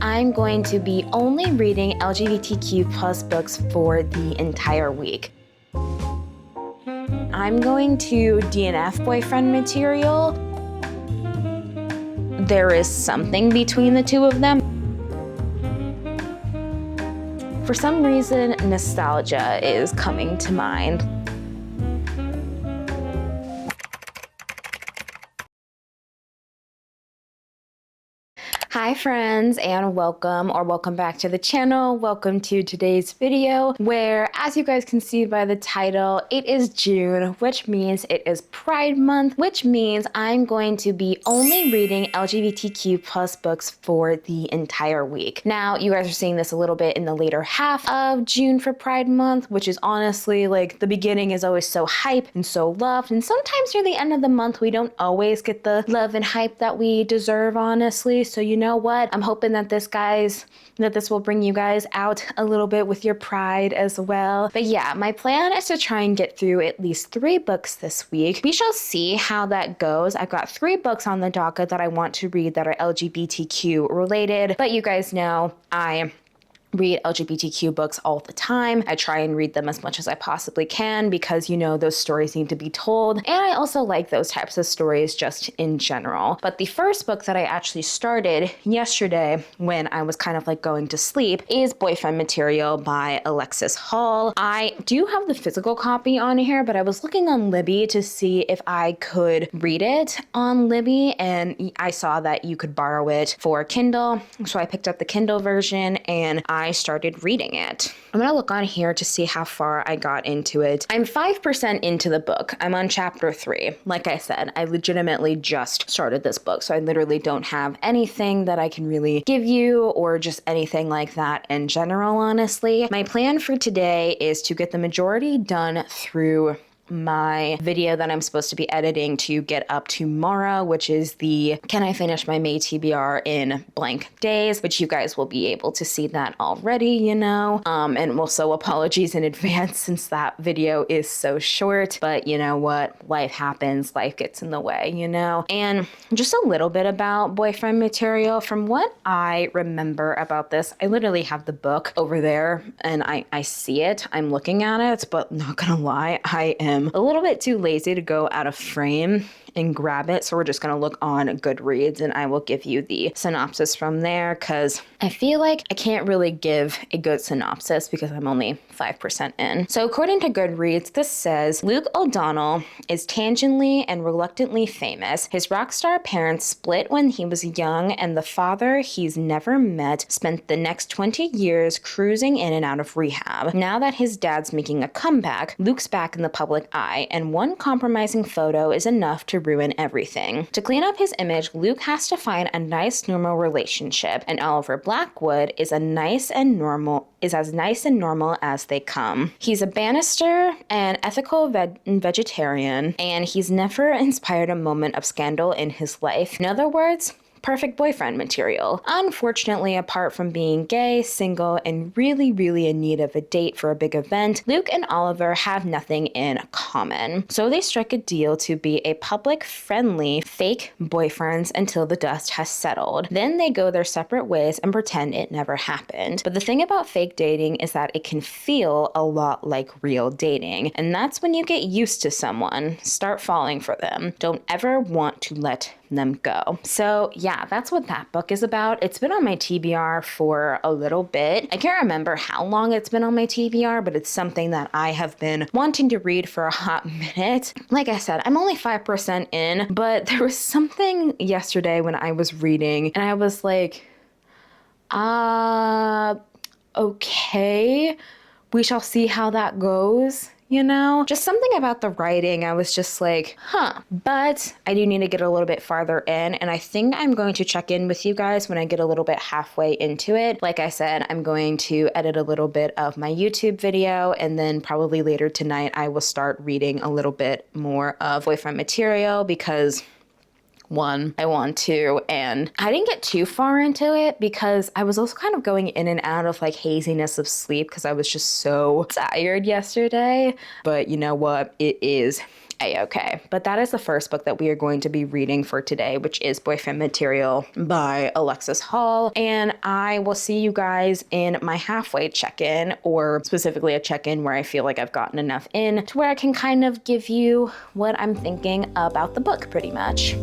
I'm going to be only reading LGBTQ plus books for the entire week. I'm going to DNF boyfriend material. There is something between the two of them. For some reason, nostalgia is coming to mind. Hi friends, and welcome back to the channel. Welcome to today's video where, as you guys can see by the title, it is June, which means it is Pride Month, which means I'm going to be only reading LGBTQ plus books for the entire week. Now, you guys are seeing this a little bit in the later half of June for Pride Month, which is honestly like the beginning is always so hype and so loved, and sometimes near the end of the month we don't always get the love and hype that we deserve, honestly. So you know what? I'm hoping that this will bring you guys out a little bit with your pride as well. But yeah, my plan is to try and get through at least 3 books this week. We shall see how that goes. I've got 3 books on the docket that I want to read that are LGBTQ related, but you guys know I read LGBTQ books all the time. I try and read them as much as I possibly can because, you know, those stories need to be told. And I also like those types of stories just in general. But the first book that I actually started yesterday when I was kind of like going to sleep is Boyfriend Material by Alexis Hall. I do have the physical copy on here, but I was looking on Libby to see if I could read it on Libby, and I saw that you could borrow it for Kindle. So I picked up the Kindle version and I started reading it. I'm gonna look on here to see how far I got into it. I'm 5% into the book. I'm on chapter 3. Like I said, I legitimately just started this book, so I literally don't have anything that I can really give you or just anything like that in general, honestly. My plan for today is to get the majority done through my video that I'm supposed to be editing to get up tomorrow, which is the Can I Finish My May TBR in Blank Days, which you guys will be able to see that already, you know. And also apologies in advance since that video is so short, but you know what? Life happens, life gets in the way, you know. And just a little bit about Boyfriend Material. From what I remember about this, I literally have the book over there and I see it, I'm looking at it, but not gonna lie, I am a little bit too lazy to go out of frame and grab it. So we're just gonna look on Goodreads and I will give you the synopsis from there because I feel like I can't really give a good synopsis because I'm only 5% in. So according to Goodreads, this says, Luke O'Donnell is tangentially and reluctantly famous. His rock star parents split when he was young, and the father he's never met spent the next 20 years cruising in and out of rehab. Now that his dad's making a comeback, Luke's back in the public eye, and one compromising photo is enough to ruin everything. To clean up his image, Luke has to find a nice, normal relationship, and Oliver Blackwood is as nice and normal as they come. He's a Bannister, an ethical vegetarian, and he's never inspired a moment of scandal in his life. In other words, perfect boyfriend material. Unfortunately, apart from being gay, single, and really, really in need of a date for a big event, Luke and Oliver have nothing in common. So they strike a deal to be a public-friendly fake boyfriends until the dust has settled. Then they go their separate ways and pretend it never happened. But the thing about fake dating is that it can feel a lot like real dating. And that's when you get used to someone, start falling for them. Don't ever want to let them go. So yeah, that's what that book is about. It's been on my TBR for a little bit. I can't remember how long it's been on my TBR, but it's something that I have been wanting to read for a hot minute. Like I said, I'm only 5% in, but there was something yesterday when I was reading and I was like, okay, we shall see how that goes. You know, just something about the writing, I was just like, but I do need to get a little bit farther in, and I think I'm going to check in with you guys when I get a little bit halfway into it. Like I said, I'm going to edit a little bit of my YouTube video, and then probably later tonight I will start reading a little bit more of Boyfriend Material because one, I want to, and I didn't get too far into it because I was also kind of going in and out of like haziness of sleep because I was just so tired yesterday. But you know what? It is a-okay. But that is the first book that we are going to be reading for today, which is Boyfriend Material by Alexis Hall. And I will see you guys in my halfway check-in, or specifically a check-in where I feel like I've gotten enough in to where I can kind of give you what I'm thinking about the book pretty much.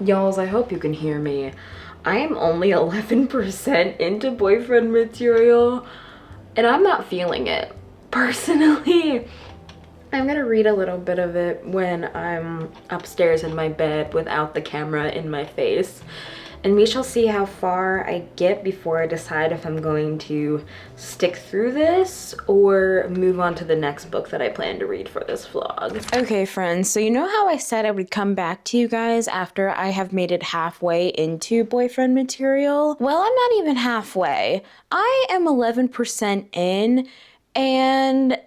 Y'alls, I hope you can hear me. I am only 11% into Boyfriend Material, and I'm not feeling it. Personally, I'm gonna read a little bit of it when I'm upstairs in my bed without the camera in my face. And we shall see how far I get before I decide if I'm going to stick through this or move on to the next book that I plan to read for this vlog. Okay, friends, so you know how I said I would come back to you guys after I have made it halfway into Boyfriend Material? Well, I'm not even halfway. I am 11% in, and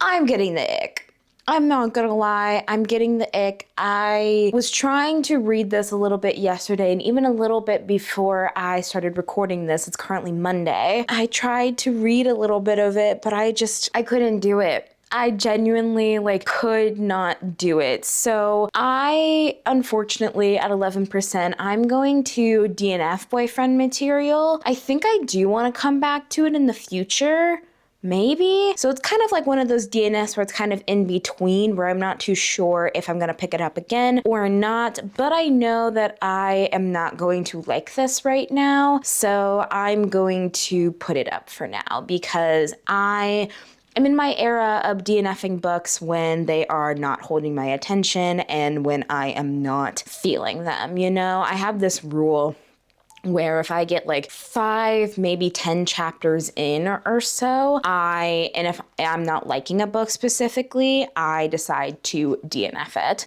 I'm getting the ick. I'm not gonna lie, I'm getting the ick. I was trying to read this a little bit yesterday and even a little bit before I started recording this. It's currently Monday. I tried to read a little bit of it, but I couldn't do it. I genuinely could not do it. So I, unfortunately, at 11%, I'm going to DNF Boyfriend Material. I think I do want to come back to it in the future. Maybe. So it's kind of like one of those DNFs where it's kind of in between, where I'm not too sure if I'm gonna pick it up again or not, but I know that I am not going to like this right now. So I'm going to put it up for now because I'm in my era of DNFing books when they are not holding my attention and when I am not feeling them, you know? I have this rule where if I get 5, maybe 10 chapters in or so, and if I'm not liking a book specifically, I decide to DNF it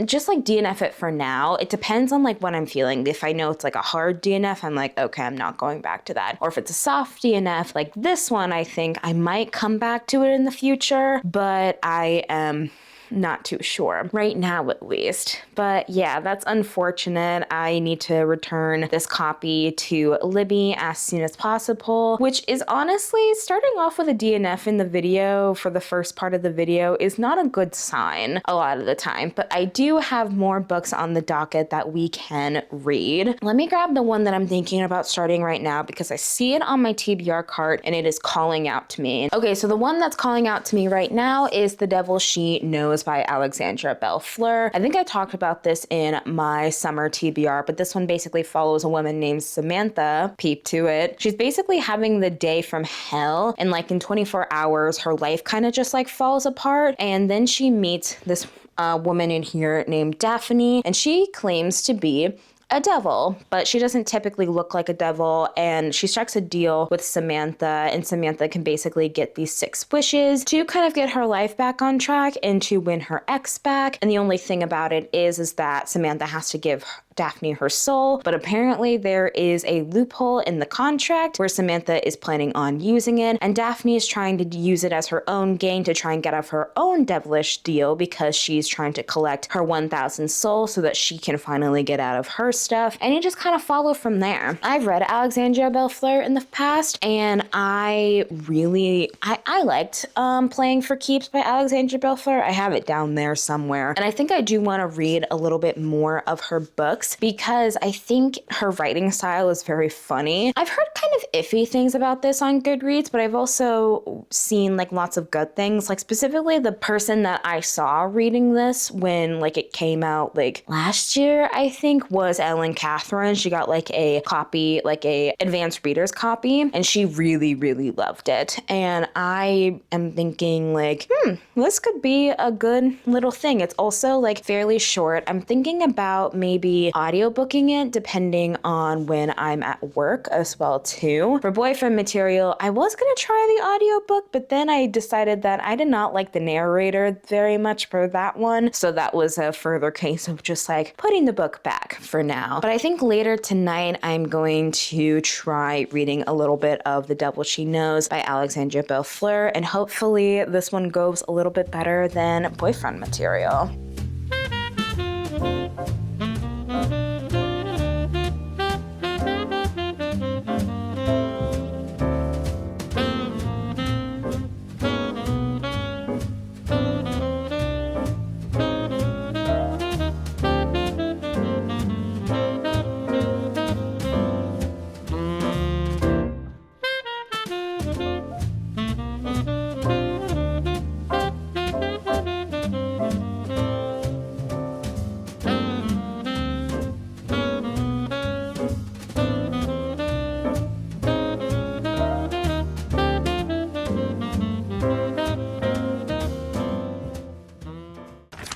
just DNF it for now. It depends on what I'm feeling. If I know it's a hard DNF, I'm okay, I'm not going back to that. Or if it's a soft DNF, like this one, I think I might come back to it in the future, but I am not too sure right now, at least. But yeah, that's unfortunate. I need to return this copy to Libby as soon as possible, which is honestly, starting off with a DNF in the video for the first part of the video is not a good sign a lot of the time. But I do have more books on the docket that we can read. Let me grab the one that I'm thinking about starting right now because I see it on my TBR cart and it is calling out to me. Okay, so the one that's calling out to me right now is The Devil She Knows by Alexandra Bellefleur. I think I talked about this in my summer TBR, but this one basically follows a woman named Samantha. Peep to it. She's basically having the day from hell, and in 24 hours, her life kind of just falls apart, and then she meets this woman in here named Daphne, and she claims to be a devil, but she doesn't typically look like a devil, and she strikes a deal with Samantha, and Samantha can basically get these 6 wishes to kind of get her life back on track and to win her ex back. And the only thing about it is that Samantha has to give Daphne her soul, but apparently there is a loophole in the contract where Samantha is planning on using it, and Daphne is trying to use it as her own gain to try and get off her own devilish deal because she's trying to collect her 1,000 soul so that she can finally get out of her stuff, and you just kind of follow from there. I've read Alexandra Bellefleur in the past, and I liked Playing for Keeps by Alexandra Bellefleur. I have it down there somewhere, and I think I do want to read a little bit more of her books books because I think her writing style is very funny. I've heard kind of iffy things about this on Goodreads, but I've also seen like lots of good things. Like specifically the person that I saw reading this when like it came out like last year, I think, was Ellen Catherine. She got like a copy, like a advanced reader's copy, and she really, really loved it. And I am thinking like, this could be a good little thing. It's also like fairly short. I'm thinking about maybe audiobooking it depending on when I'm at work as well too. For boyfriend material, I was gonna try the audiobook, but then I decided that I did not like the narrator very much for that one. So that was a further case of just like putting the book back for now. But I think later tonight I'm going to try reading a little bit of The Devil She Knows by Alexandria Bellefleur, and hopefully this one goes a little bit better than boyfriend material.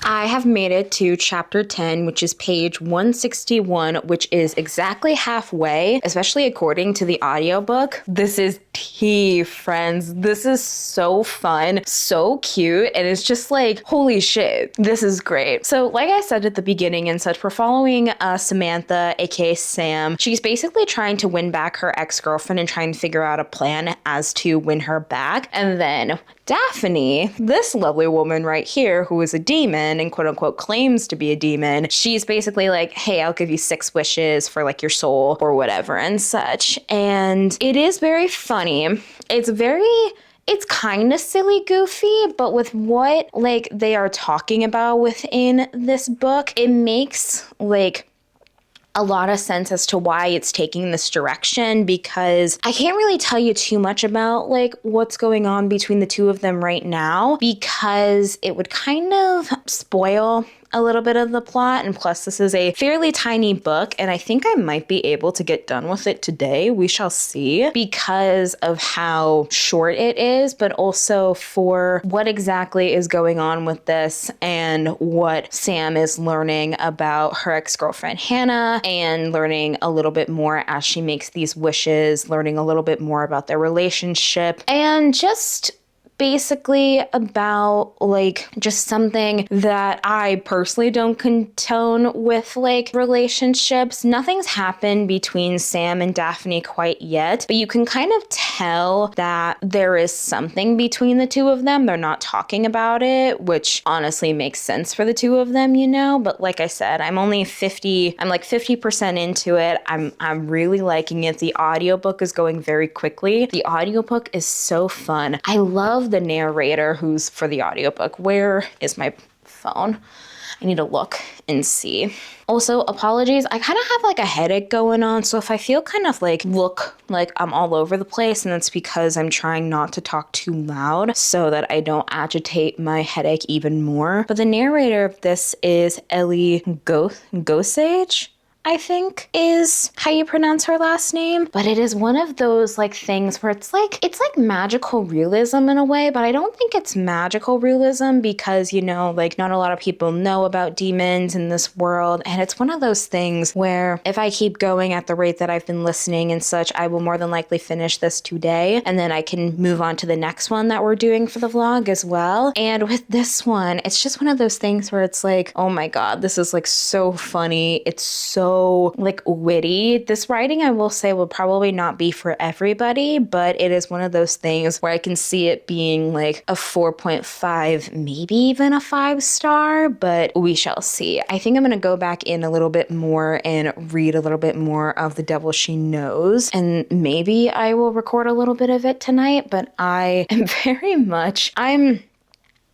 I have made it to chapter 10, which is page 161, which is exactly halfway, especially according to the audiobook. This is tea, friends. This is so fun, so cute, and it's just like, holy shit, this is great. So like I said at the beginning and such, we're following Samantha, aka Sam. She's basically trying to win back her ex-girlfriend and trying to figure out a plan as to win her back. And then Daphne, this lovely woman right here who is a demon and quote unquote claims to be a demon, she's basically like, hey, I'll give you 6 wishes for like your soul or whatever and such. And it is very funny. It's kind of silly goofy, but with what like they are talking about within this book, it makes like a lot of sense as to why it's taking this direction, because I can't really tell you too much about like what's going on between the two of them right now, because it would kind of spoil a little bit of the plot. And plus this is a fairly tiny book, and I think I might be able to get done with it today. We shall see, because of how short it is, but also for what exactly is going on with this and what Sam is learning about her ex-girlfriend Hannah, and learning a little bit more as she makes these wishes, learning a little bit more about their relationship, and just basically about like just something that I personally don't condone with like relationships. Nothing's happened between Sam and Daphne quite yet, but you can kind of tell that there is something between the two of them. They're not talking about it, which honestly makes sense for the two of them, you know. But like I said, I'm like 50% into it. I'm really liking it. The audiobook is going very quickly. The audiobook is so fun. I love the narrator who's for the audiobook. Where is my phone? I need to look and see. Also, apologies. I kind of have like a headache going on, so if I feel kind of like look like I'm all over the place, and that's because I'm trying not to talk too loud so that I don't agitate my headache even more. But the narrator of this is Ellie Gosage, I think is how you pronounce her last name. But it is one of those like things where it's like magical realism in a way, but I don't think it's magical realism because, you know, like not a lot of people know about demons in this world. And it's one of those things where if I keep going at the rate that I've been listening and such, I will more than likely finish this today. And then I can move on to the next one that we're doing for the vlog as well. And with this one, it's just one of those things where it's like, oh my God, this is like so funny. It's so like witty. This writing, I will say, will probably not be for everybody, but it is one of those things where I can see it being like a 4.5, maybe even a 5-star, but we shall see. I think I'm going to go back in a little bit more and read a little bit more of The Devil She Knows, and maybe I will record a little bit of it tonight, but I am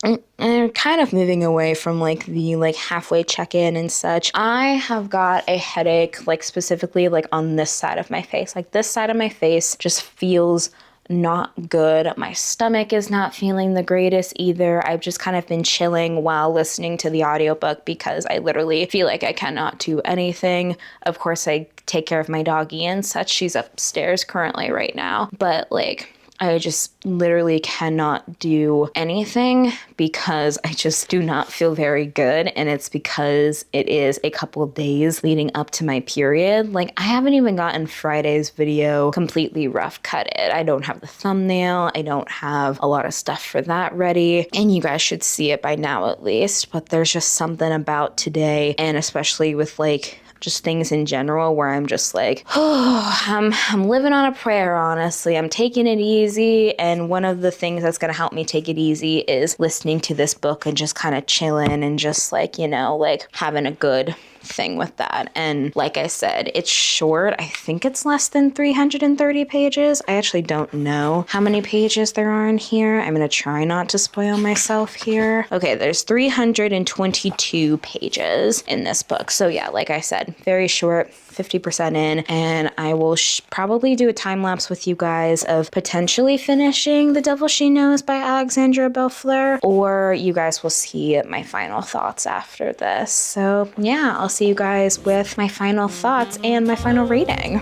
and kind of moving away from like the like halfway check-in and such, I have got a headache, like specifically like on this side of my face. Like this side of my face just feels not good. My stomach is not feeling the greatest either. I've just kind of been chilling while listening to the audiobook because I literally feel like I cannot do anything. Of course, I take care of my doggy and such. She's upstairs currently right now, but like I just literally cannot do anything because I just do not feel very good. And it's because it is a couple of days leading up to my period. Like, I haven't even gotten Friday's video completely rough cutted. I don't have the thumbnail. I don't have a lot of stuff for that ready. And you guys should see it by now at least. But there's just something about today, and especially with like just things in general where I'm just like, oh, I'm living on a prayer, honestly. I'm taking it easy. And one of the things that's going to help me take it easy is listening to this book and just kind of chilling and just like, you know, like having a good thing with that. And like I said, it's short. I think it's less than 330 pages. I actually don't know how many pages there are in here. I'm going to try not to spoil myself here. Okay, there's 322 pages in this book. So yeah, like I said, very short, 50% in, and I will probably do a time lapse with you guys of potentially finishing The Devil She Knows by Alexandra Bellefleur, or you guys will see my final thoughts after this. So yeah, I'll see you guys with my final thoughts and my final rating.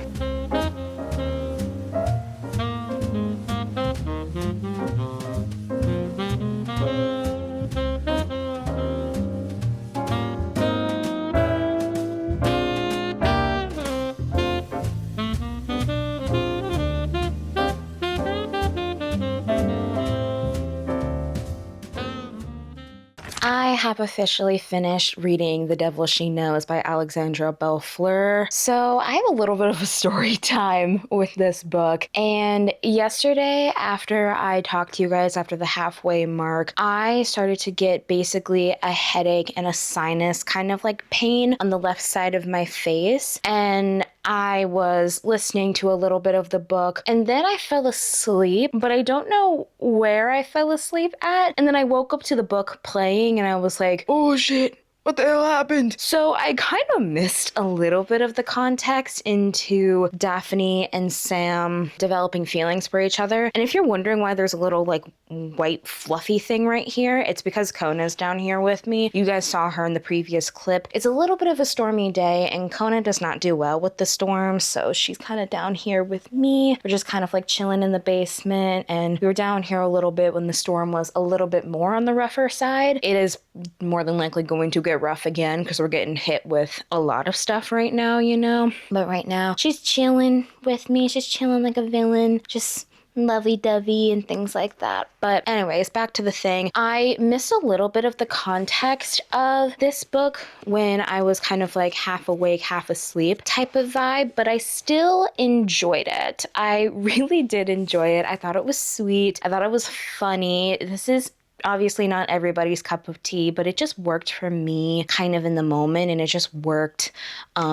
I have officially finished reading The Devil She Knows by Alexandra Bellefleur. So I have a little bit of a story time with this book. And yesterday, after I talked to you guys after the halfway mark, I started to get basically a headache and a sinus kind of like pain on the left side of my face. And I was listening to a little bit of the book, and then I fell asleep, but I don't know where I fell asleep at. And then I woke up to the book playing, and I was like, oh shit, what the hell happened? So I kind of missed a little bit of the context into Daphne and Sam developing feelings for each other. And if you're wondering why there's a little like white fluffy thing right here, it's because Kona's down here with me. You guys saw her in the previous clip. It's a little bit of a stormy day, and Kona does not do well with the storm, so she's kind of down here with me. We're just kind of like chilling in the basement, and we were down here a little bit when the storm was a little bit more on the rougher side. It is more than likely going to get rough again because we're getting hit with a lot of stuff right now, you know? But right now, she's chilling with me. She's chilling like a villain. Just lovey-dovey and things like that. But anyways, back to the thing. I missed a little bit of the context of this book when I was kind of like half awake, half asleep type of vibe, but I still enjoyed it. I really did enjoy it. I thought it was sweet. I thought it was funny. This is obviously not everybody's cup of tea, but it just worked for me kind of in the moment, and it just worked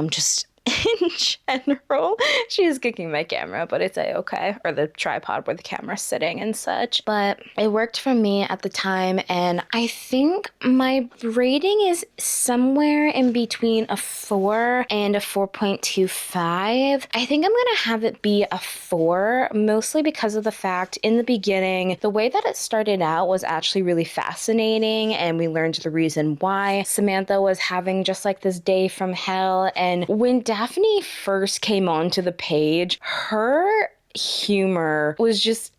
just in general. She's kicking my camera, but it's okay, or the tripod where the camera's sitting and such. But it worked for me at the time, and I think my rating is somewhere in between a 4 and a 4.25. I think I'm gonna have it be a 4, mostly because of the fact in the beginning, the way that it started out was actually really fascinating, and we learned the reason why Samantha was having just like this day from hell. And when Daphne first came onto the page, her humor was just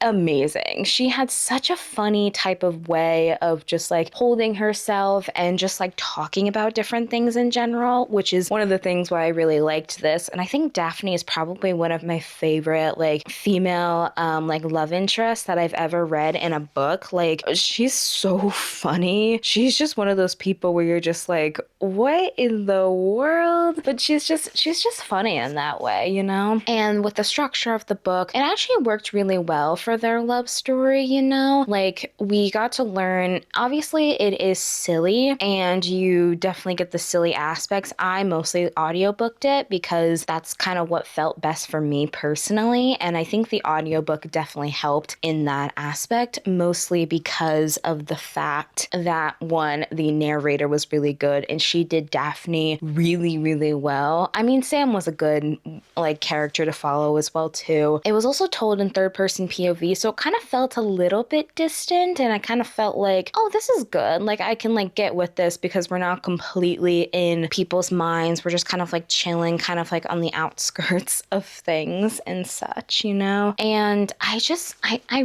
amazing. She had such a funny type of way of just like holding herself and just like talking about different things in general, which is one of the things why I really liked this. And I think Daphne is probably one of my favorite like female like love interests that I've ever read in a book. Like, she's so funny. She's just one of those people where you're just like, what in the world? But she's just funny in that way, you know? And with the structure of the book, it actually worked really well for their love story, you know? Like, we got to learn, obviously it is silly and you definitely get the silly aspects. I mostly audiobooked it because that's kind of what felt best for me personally, and I think the audiobook definitely helped in that aspect, mostly because of the fact that, one, the narrator was really good and she did Daphne really, really well. I mean, Sam was a good like character to follow as well too. It was also told in third person POV, so it kind of felt a little bit distant, and I kind of felt like, oh, this is good. Like, I can like get with this because we're not completely in people's minds. We're just kind of like chilling, kind of like on the outskirts of things and such, you know? And I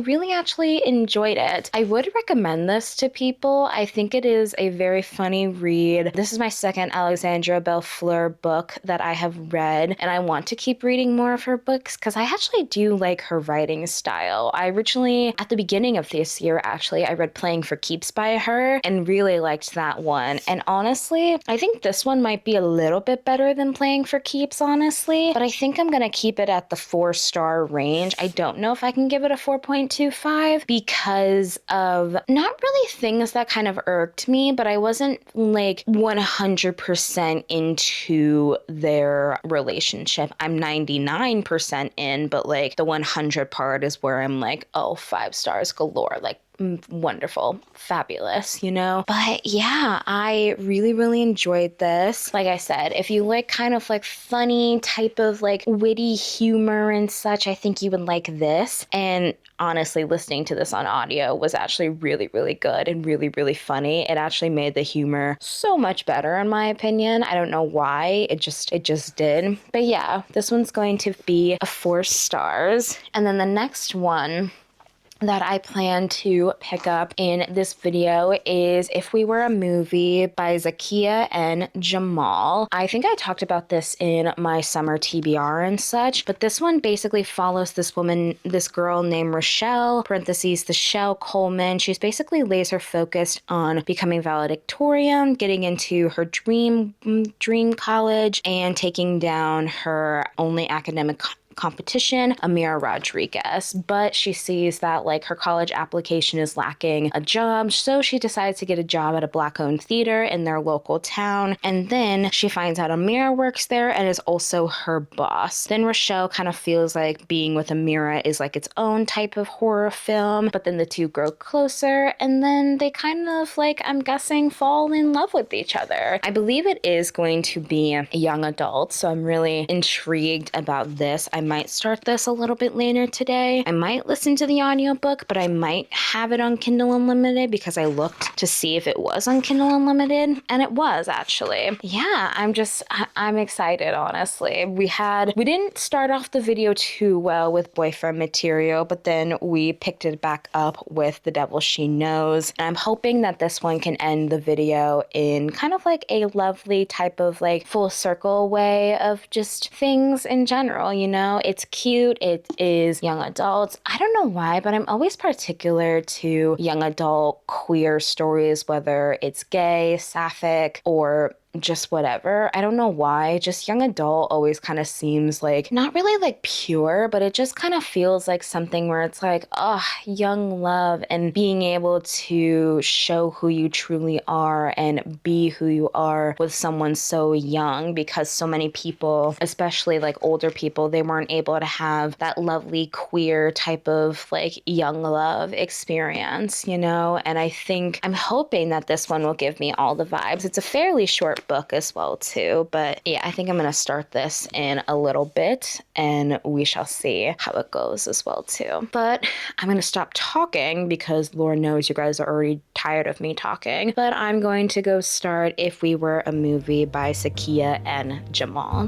really actually enjoyed it. I would recommend this to people. I think it is a very funny read. This is my second Alexandra Bellefleur book that I have read, and I want to keep reading more of her books because I actually do like her writing style. I originally, at the beginning of this year, actually, I read Playing for Keeps by her and really liked that one. And honestly, I think this one might be a little bit better than Playing for Keeps, honestly, but I think I'm gonna keep it at the 4-star range. I don't know if I can give it a 4.25 because of not really things that kind of irked me, but I wasn't like 100% into their relationship. I'm 99% in, but like the 100 part is where I'm like, oh, 5 stars galore. Like, wonderful, fabulous, you know? But yeah, I really, really enjoyed this. Like I said, if you like kind of like funny type of like witty humor and such, I think you would like this. And honestly, listening to this on audio was actually really, really good and really, really funny. It actually made the humor so much better in my opinion. I don't know why, it just did. But yeah, this one's going to be a 4 stars. And then the next one that I plan to pick up in this video is If We Were a Movie by Zakiya and Jamal. I think I talked about this in my summer TBR and such, but this one basically follows this woman, this girl named Rochelle, parentheses, the Shell Coleman. She's basically laser focused on becoming valedictorian, getting into her dream college, and taking down her only academic competition, Amira Rodriguez, but she sees that like her college application is lacking a job, so she decides to get a job at a Black-owned theater in their local town, and then she finds out Amira works there and is also her boss. Then Rochelle kind of feels like being with Amira is like its own type of horror film, but then the two grow closer, and then they kind of like, I'm guessing, fall in love with each other. I believe it is going to be a young adult, so I'm really intrigued about this. I might start this a little bit later today. I might listen to the audiobook, but I might have it on Kindle Unlimited because I looked to see if it was on Kindle Unlimited, and it was actually. Yeah, I'm excited, honestly. We didn't start off the video too well with boyfriend material, but then we picked it back up with The Devil She Knows, and I'm hoping that this one can end the video in kind of like a lovely type of like full circle way of just things in general, you know? It's cute, it is young adults. I don't know why, but I'm always particular to young adult queer stories, whether it's gay, sapphic, or just whatever. I don't know why, just young adult always kind of seems like not really like pure, but it just kind of feels like something where it's like, oh, young love and being able to show who you truly are and be who you are with someone so young, because so many people, especially like older people, they weren't able to have that lovely queer type of like young love experience, you know? And I think I'm hoping that this one will give me all the vibes. It's a fairly short book as well too, but yeah, I think I'm gonna start this in a little bit and we shall see how it goes as well too. But I'm gonna stop talking because Lord knows you guys are already tired of me talking, but I'm going to go start If We Were a Movie by Zakiya and Jamal.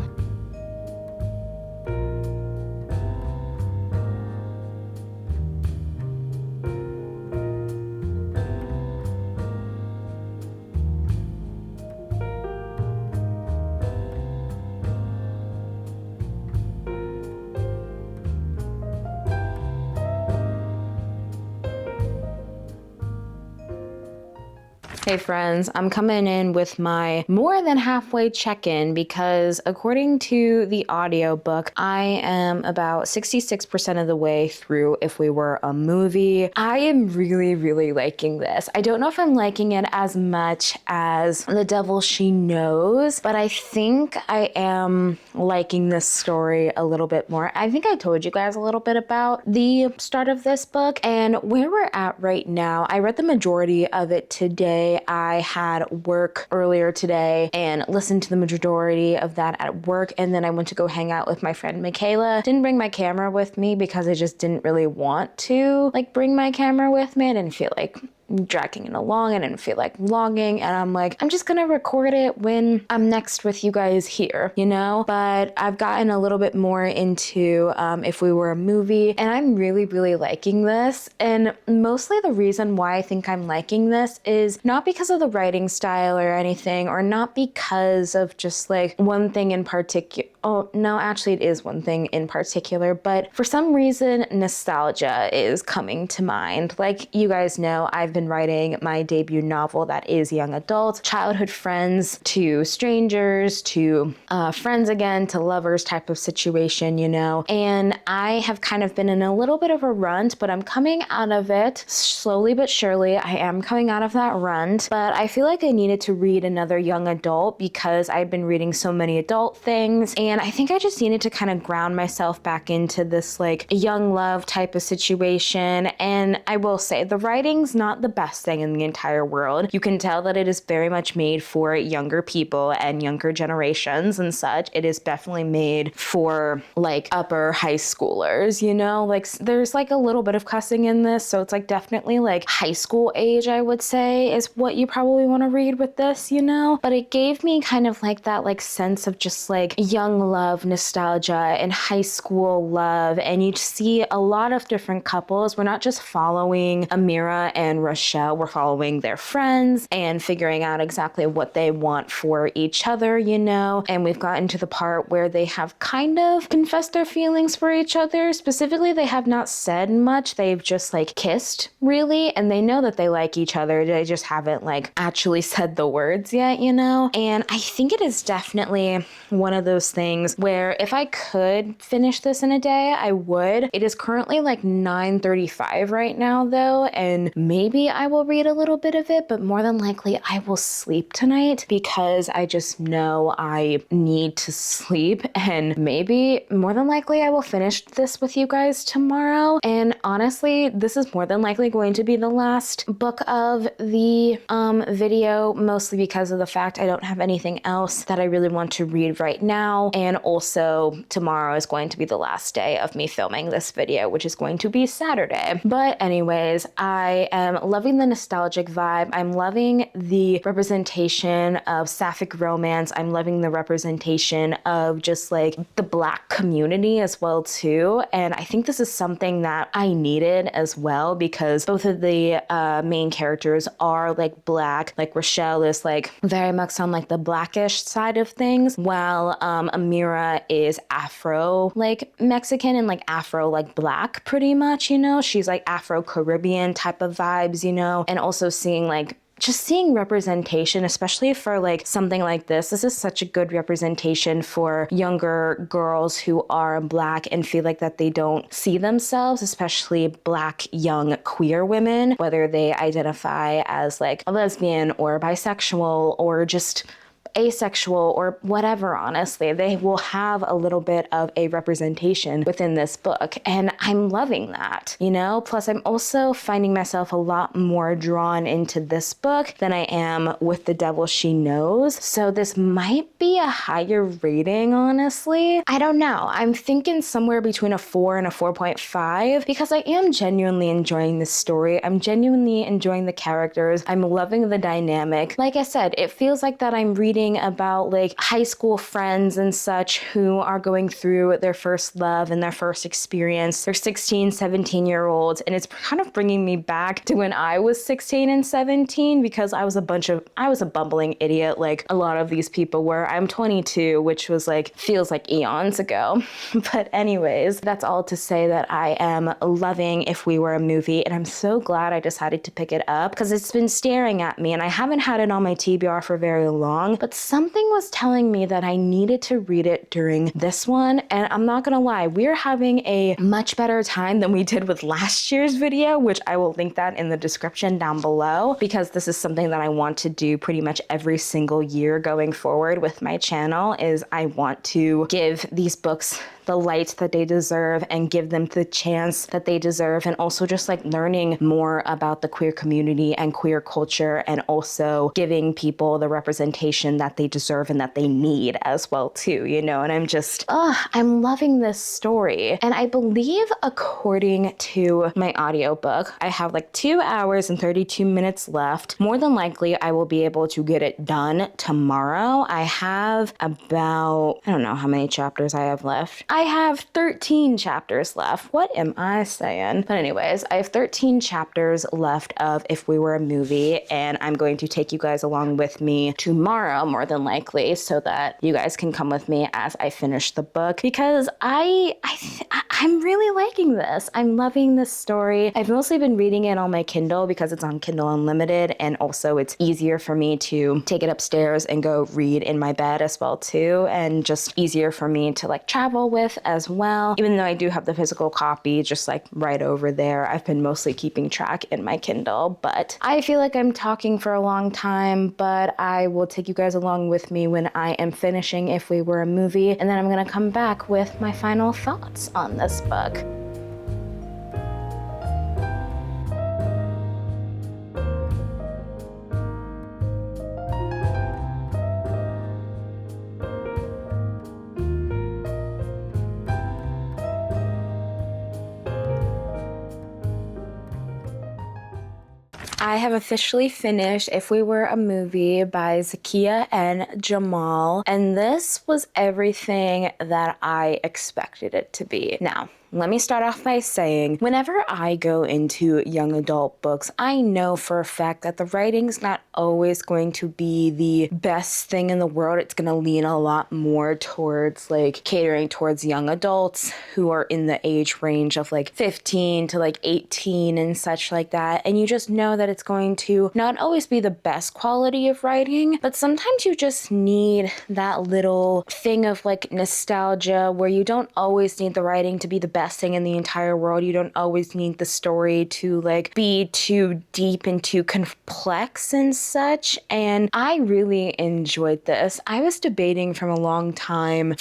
Hey friends, I'm coming in with my more than halfway check-in because according to the audiobook, I am about 66% of the way through If We Were a Movie. I am really liking this. I don't know if I'm liking it as much as The Devil She Knows, but I think I am liking this story a little bit more. I think I told you guys a little bit about the start of this book and where we're at right now. I read the majority of it today. I had work earlier today and listened to the majority of that at work, and then I went to go hang out with my friend Michaela. Didn't bring my camera with me because I just didn't really want to bring my camera with me. I didn't feel like dragging it along. I didn't feel like vlogging, and I'm like, I'm just gonna record it when I'm next with you guys here, you know? But I've gotten a little bit more into If We Were a Movie, and I'm really liking this. And mostly the reason why I think I'm liking this is not because of the writing style or anything, or not because of just one thing in particular. Oh, no, actually it is one thing in particular, but for some reason, nostalgia is coming to mind. Like you guys know, I've been writing my debut novel that is young adult, childhood friends to strangers to friends again to lovers type of situation, you know? And I have kind of been in a little bit of a rut, but I'm coming out of it slowly but surely. I am coming out of that rut, but I feel like I needed to read another young adult because I've been reading so many adult things, and I think I just needed to kind of ground myself back into this young love type of situation. And I will say the writing's not the best thing in the entire world. You can tell that it is very much made for younger people and younger generations and such. It is definitely made for upper high schoolers, you know? There's a little bit of cussing in this, so it's definitely high school age, I would say, is what you probably want to read with this, you know? But it gave me kind of that sense of just young love nostalgia and high school love, and you see a lot of different couples. We're not just following Amira and Rochelle, we're following their friends and figuring out exactly what they want for each other, you know? And we've gotten to the part where they have kind of confessed their feelings for each other. Specifically, they have not said much. They've just kissed, really, and they know that they like each other. They just haven't actually said the words yet, you know? And I think it is definitely one of those things where if I could finish this in a day, I would. It is currently 9:35 right now though, and maybe I will read a little bit of it, but more than likely I will sleep tonight because I just know I need to sleep, and maybe more than likely I will finish this with you guys tomorrow. And honestly, this is more than likely going to be the last book of the video, mostly because of the fact I don't have anything else that I really want to read right now. And also tomorrow is going to be the last day of me filming this video, which is going to be Saturday. But anyways, I am loving the nostalgic vibe. I'm loving the representation of sapphic romance. I'm loving the representation of just the Black community as well too. And I think this is something that I needed as well, because both of the main characters are Black. Rochelle is very much on the Blackish side of things, while Amira is Afro Mexican and Afro Black pretty much, you know? She's Afro-Caribbean type of vibes, you know? And also seeing just seeing representation, especially for something like this. This is such a good representation for younger girls who are Black and feel that they don't see themselves, especially Black young queer women, whether they identify as a lesbian or bisexual or just asexual or whatever. Honestly, they will have a little bit of a representation within this book, and I'm loving that, you know? Plus, I'm also finding myself a lot more drawn into this book than I am with The Devil She Knows, so this might be a higher rating, honestly. I don't know. I'm thinking somewhere between a 4 and a 4.5 because I am genuinely enjoying this story. I'm genuinely enjoying the characters. I'm loving the dynamic. Like I said, it feels that I'm reading reading about like high school friends and such who are going through their first love and their first experience. They're 16, 17-year-olds, and it's kind of bringing me back to when I was 16 and 17 because I was a bumbling idiot like a lot of these people were. I'm 22, which was like, feels like eons ago. But anyways, that's all to say that I am loving If We Were a Movie, and I'm so glad I decided to pick it up because it's been staring at me and I haven't had it on my TBR for very long, but something was telling me that I needed to read it during this one. And I'm not gonna lie, we're having a much better time than we did with last year's video, which I will link that in the description down below, because this is something that I want to do pretty much every single year going forward with my channel. Is I want to give these books the light that they deserve and give them the chance that they deserve, and also just like learning more about the queer community and queer culture, and also giving people the representation that they deserve and that they need as well too, you know. And I'm loving this story. And I believe according to my audiobook, I have like 2 hours and 32 minutes left. More than likely I will be able to get it done tomorrow. I have about, I don't know how many chapters I have left. I have 13 chapters left. What am I saying? But anyways, I have 13 chapters left of If We Were a Movie, and I'm going to take you guys along with me tomorrow, more than likely, so that you guys can come with me as I finish the book, because I'm really liking this. I'm loving this story. I've mostly been reading it on my Kindle because it's on Kindle Unlimited, and also it's easier for me to take it upstairs and go read in my bed as well too, and just easier for me to like travel with as well. Even though I do have the physical copy just like right over there, I've been mostly keeping track in my Kindle. But I feel like I'm talking for a long time, but I will take you guys along with me when I am finishing If We Were a Movie, and then I'm gonna come back with my final thoughts on this book. I have officially finished If We Were a Movie by Zakiya and Jamal, and this was everything that I expected it to be. Now, let me start off by saying, whenever I go into young adult books, I know for a fact that the writing's not always going to be the best thing in the world. It's going to lean a lot more towards like catering towards young adults who are in the age range of like 15 to like 18 and such like that. And you just know that it's going to not always be the best quality of writing, but sometimes you just need that little thing of like nostalgia where you don't always need the writing to be the best thing in the entire world. You don't always need the story to like be too deep and too complex and such. And I really enjoyed this. I was debating for a long time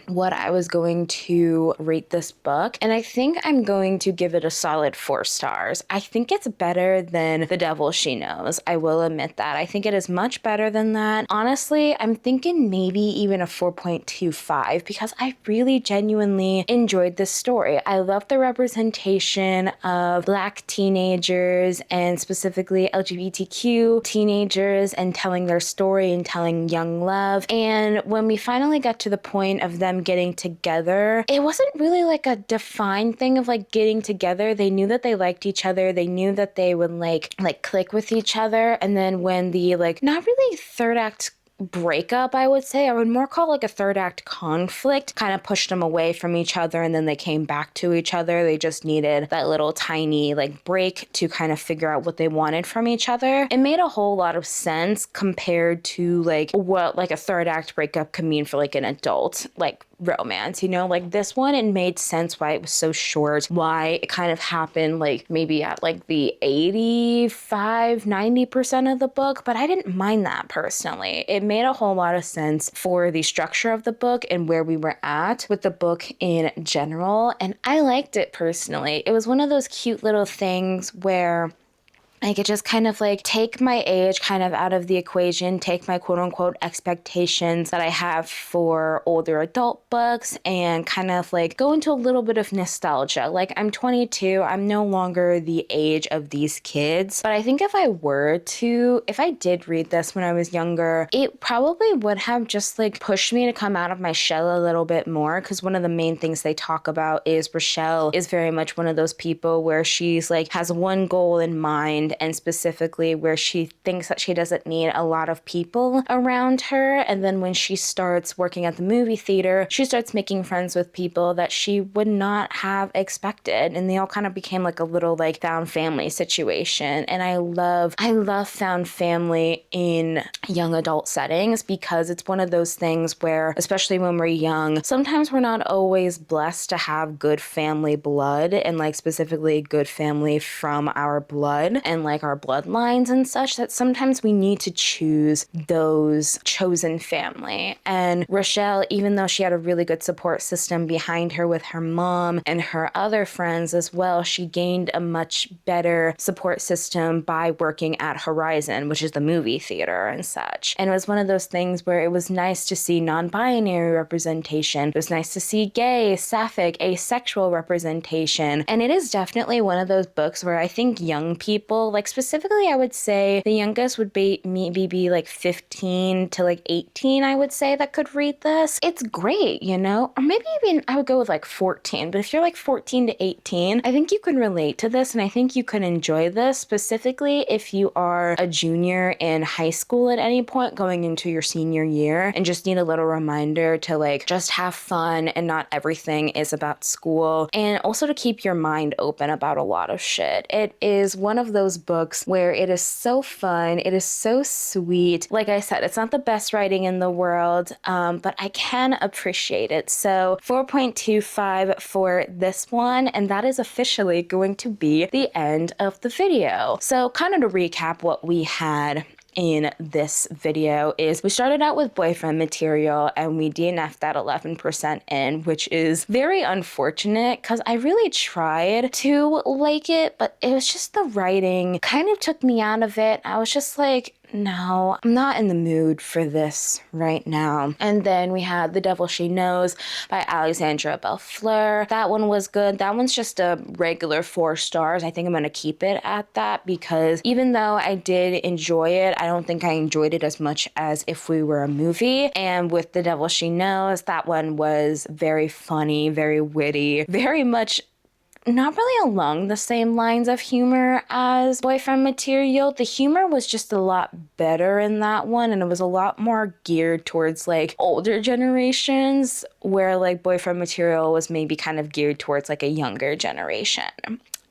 what I was going to rate this book, and I think I'm going to give it a solid 4 stars. I think it's better than The Devil She Knows. I will admit that. I think it is much better than that. Honestly, I'm thinking maybe even a 4.25 because I really genuinely enjoyed this story. I love the representation of Black teenagers and specifically LGBTQ teenagers and telling their story and telling young love. And when we finally got to the point of them getting together, it wasn't really like a defined thing of like getting together. They knew that they liked each other. They knew that they would like click with each other. And then when the like not really third act breakup, I would say, I would more call like a third act conflict, kind of pushed them away from each other, and then they came back to each other. They just needed that little tiny like break to kind of figure out what they wanted from each other. It made a whole lot of sense compared to like what like a third act breakup could mean for like an adult like romance, you know. Like this one, it made sense why it was so short, why it kind of happened like maybe at like the 85-90% of the book, but I didn't mind that personally. It made a whole lot of sense for the structure of the book and where we were at with the book in general, and I liked it personally. It was one of those cute little things where I could just kind of like take my age kind of out of the equation, take my quote unquote expectations that I have for older adult books and kind of like go into a little bit of nostalgia. Like I'm 22, I'm no longer the age of these kids, but I think if I did read this when I was younger, it probably would have just like pushed me to come out of my shell a little bit more, because one of the main things they talk about is Rochelle is very much one of those people where she's like has one goal in mind, and specifically where she thinks that she doesn't need a lot of people around her. And then when she starts working at the movie theater, she starts making friends with people that she would not have expected. And they all kind of became like a little like found family situation. And I love found family in young adult settings, because it's one of those things where, especially when we're young, sometimes we're not always blessed to have good family blood, and like specifically good family from our blood and like our bloodlines and such, that sometimes we need to choose those chosen family. And Rochelle, even though she had a really good support system behind her with her mom and her other friends as well, she gained a much better support system by working at Horizon, which is the movie theater and such. And it was one of those things where it was nice to see non-binary representation. It was nice to see gay, sapphic, asexual representation. And it is definitely one of those books where I think young people, like specifically, I would say the youngest would be maybe like 15 to like 18, I would say, that could read this. It's great, you know? Or maybe even I would go with like 14. But if you're like 14 to 18, I think you can relate to this, and I think you can enjoy this, specifically if you are a junior in high school at any point going into your senior year and just need a little reminder to like just have fun and not everything is about school, and also to keep your mind open about a lot of shit. It is one of those books where it is so fun, it is so sweet. Like I said, it's not the best writing in the world, but I can appreciate it. So 4.25 for this one, and that is officially going to be the end of the video. So kind of to recap what we had in this video is we started out with boyfriend material and we DNF'd that 11% in, which is very unfortunate because I really tried to like it, but it was just the writing kind of took me out of it. I was just like, no, I'm not in the mood for this right now. And then we had The Devil She Knows by Alexandra Bellefleur. That one was good. That one's just a regular 4 stars. I think I'm going to keep it at that because even though I did enjoy it, I don't think I enjoyed it as much as if we were a movie. And with The Devil She Knows, that one was very funny, very witty, very much not really along the same lines of humor as boyfriend material. The humor was just a lot better in that one, and it was a lot more geared towards like older generations, where like boyfriend material was maybe kind of geared towards like a younger generation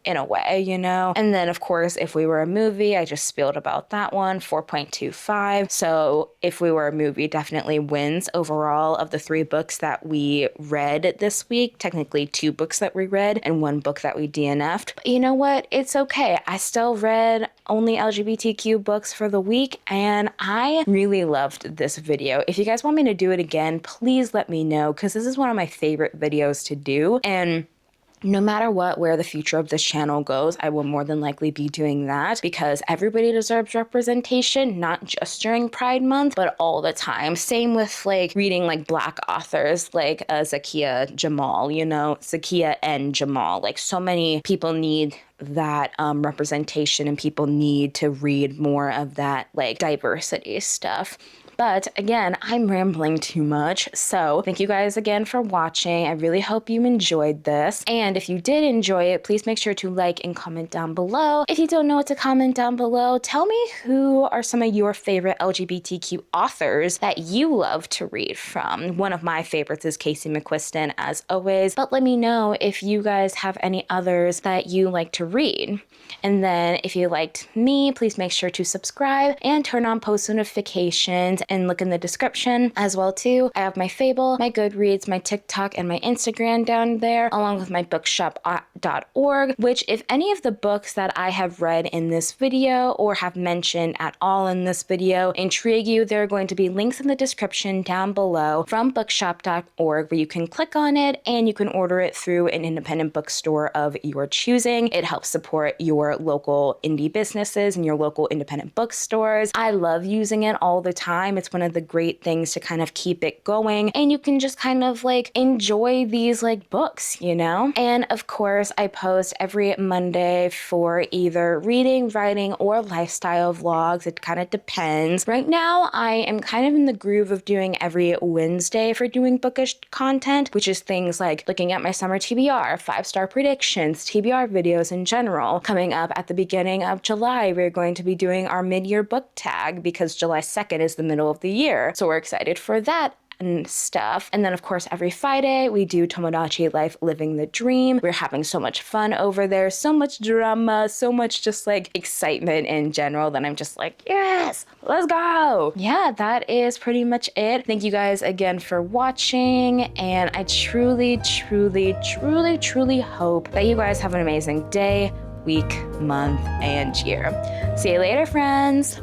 in a way, you know? And then of course, If We Were a Movie, I just spilled about that one, 4.25. So If We Were a Movie definitely wins overall of the 3 books that we read this week. Technically 2 books that we read and 1 book that we DNF'd. But you know what? It's okay. I still read only LGBTQ books for the week, and I really loved this video. If you guys want me to do it again, please let me know, because this is one of my favorite videos to do. And no matter what, where the future of this channel goes, I will more than likely be doing that because everybody deserves representation, not just during Pride Month, but all the time. Same with like reading like Black authors like Zakiya Jamal, you know, Zakiya and Jamal. Like so many people need that representation, and people need to read more of that like diversity stuff. But again, I'm rambling too much. So thank you guys again for watching. I really hope you enjoyed this. And if you did enjoy it, please make sure to like and comment down below. If you don't know what to comment down below, tell me who are some of your favorite LGBTQ authors that you love to read from. One of my favorites is Casey McQuiston, as always. But let me know if you guys have any others that you like to read. And then if you liked me, please make sure to subscribe and turn on post notifications and look in the description as well too. I have my Fable, my Goodreads, my TikTok, and my Instagram down there, along with my bookshop.org, which if any of the books that I have read in this video or have mentioned at all in this video intrigue you, there are going to be links in the description down below from bookshop.org where you can click on it and you can order it through an independent bookstore of your choosing. It helps support your local indie businesses and your local independent bookstores. I love using it all the time. It's one of the great things to kind of keep it going, and you can just kind of like enjoy these like books, you know? And of course, I post every Monday for either reading, writing, or lifestyle vlogs. It kind of depends. Right now, I am kind of in the groove of doing every Wednesday for doing bookish content, which is things like looking at my summer TBR, 5-star predictions, TBR videos in general. Coming up at the beginning of July, we're going to be doing our mid-year book tag because July 2nd is the middle of the year. So we're excited for that and stuff. And then of course every Friday we do Tomodachi Life Living the Dream. We're having so much fun over there, so much drama, so much just like excitement in general that I'm just like, yes, let's go. Yeah, that is pretty much it. Thank you guys again for watching, and I truly hope that you guys have an amazing day, week, month, and year. See you later, friends.